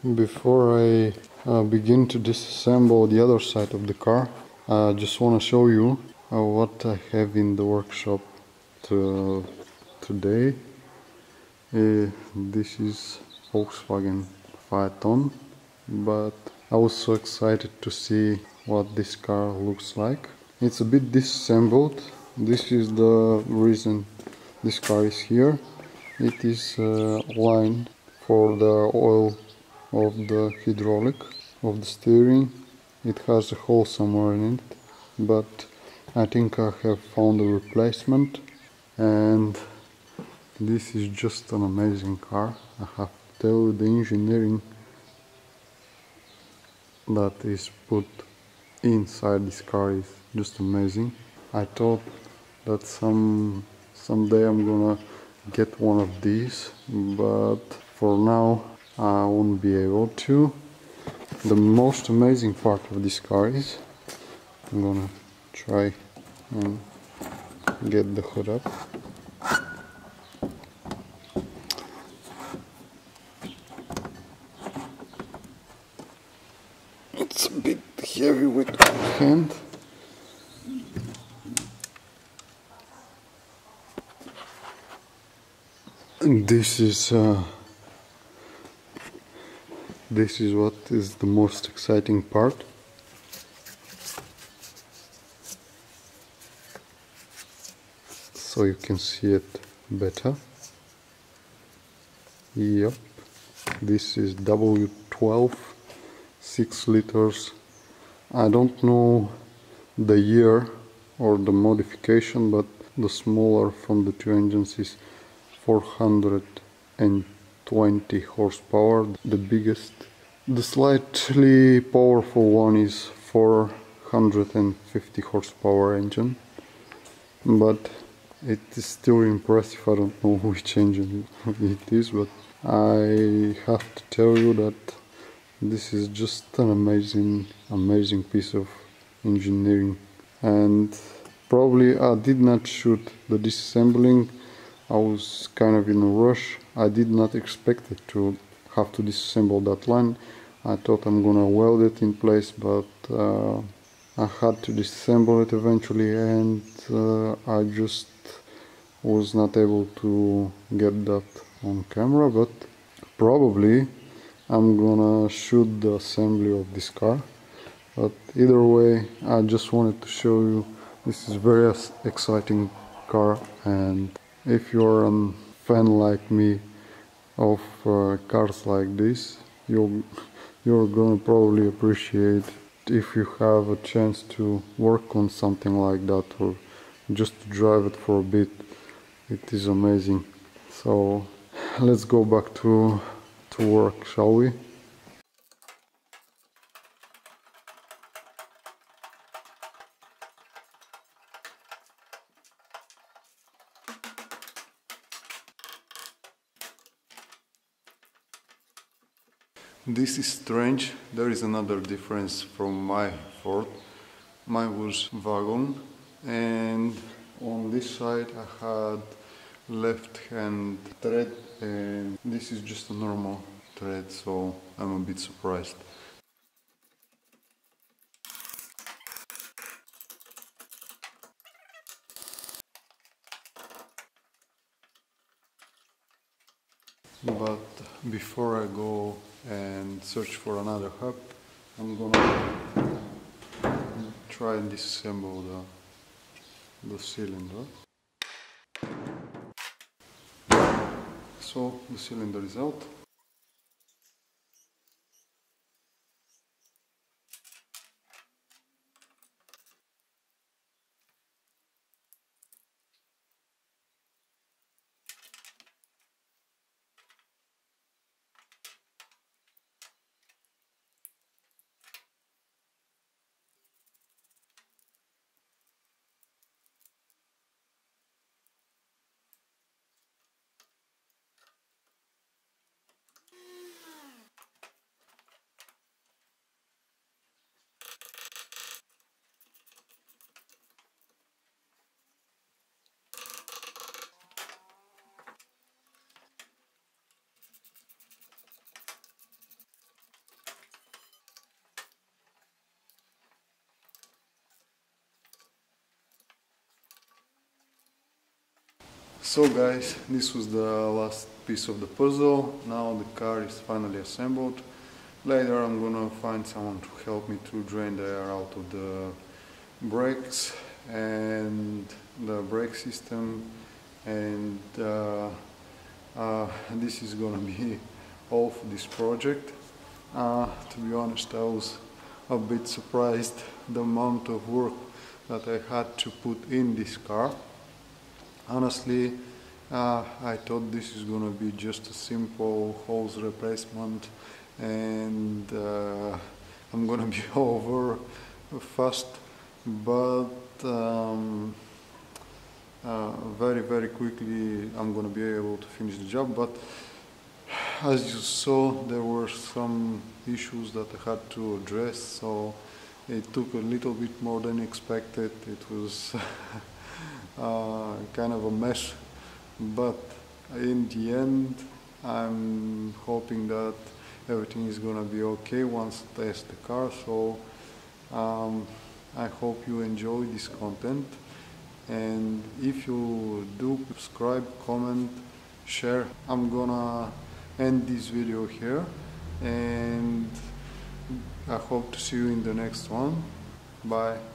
Before I begin to disassemble the other side of the car, I just want to show you what I have in the workshop today. This is Volkswagen Phaeton, but I was so excited to see what this car looks like. It's a bit disassembled. This is the reason this car is here. It is a line for the oil of the hydraulic of the steering. It has a hole somewhere in it, but I think I have found a replacement, and this is just an amazing car. I have to tell you, the engineering that is put inside this car is just amazing. I thought that someday I'm gonna get one of these, but for now I won't be able to. The most amazing part of this car is, I'm gonna try and get the hood up. It's a bit heavy with one hand. And this is what is the most exciting part. So you can see it better. Yep, this is W12, 6 liters. I don't know the year or the modification, but the smaller from the two engines is 420 horsepower. The biggest, the slightly powerful one is 450 horsepower engine, but it is still impressive. I don't know which engine it is, but I have to tell you that this is just an amazing piece of engineering. And probably I did not shoot the disassembling. I was kind of in a rush. I did not expect it to have to disassemble that line. I thought I'm gonna weld it in place, but I had to disassemble it eventually, and I just was not able to get that on camera, but probably I'm gonna shoot the assembly of this car. But either way, I just wanted to show you this is very exciting car, and if you're a fan like me of cars like this, you're gonna probably appreciate if you have a chance to work on something like that, or just to drive it for a bit. It is amazing. So let's go back to work, shall we? This is strange. There is another difference from my Ford. Mine was wagon, and on this side I had left hand thread, and this is just a normal thread, so I'm a bit surprised. But before I go and search for another hub, I'm gonna try and disassemble the cylinder. So the cylinder is out. So guys, this was the last piece of the puzzle. Now the car is finally assembled. Later I'm gonna find someone to help me to drain the air out of the brakes and the brake system, and this is gonna be all for this project. To be honest, I was a bit surprised the amount of work that I had to put in this car. Honestly, I thought this is gonna be just a simple hose replacement and I'm gonna be over fast, but very quickly I'm gonna be able to finish the job. But as you saw, there were some issues that I had to address, so it took a little bit more than expected. It was kind of a mess, but in the end I'm hoping that everything is gonna be okay once I test the car. So I hope you enjoy this content, and if you do, subscribe, comment, share. I'm gonna end this video here, and I hope to see you in the next one. Bye.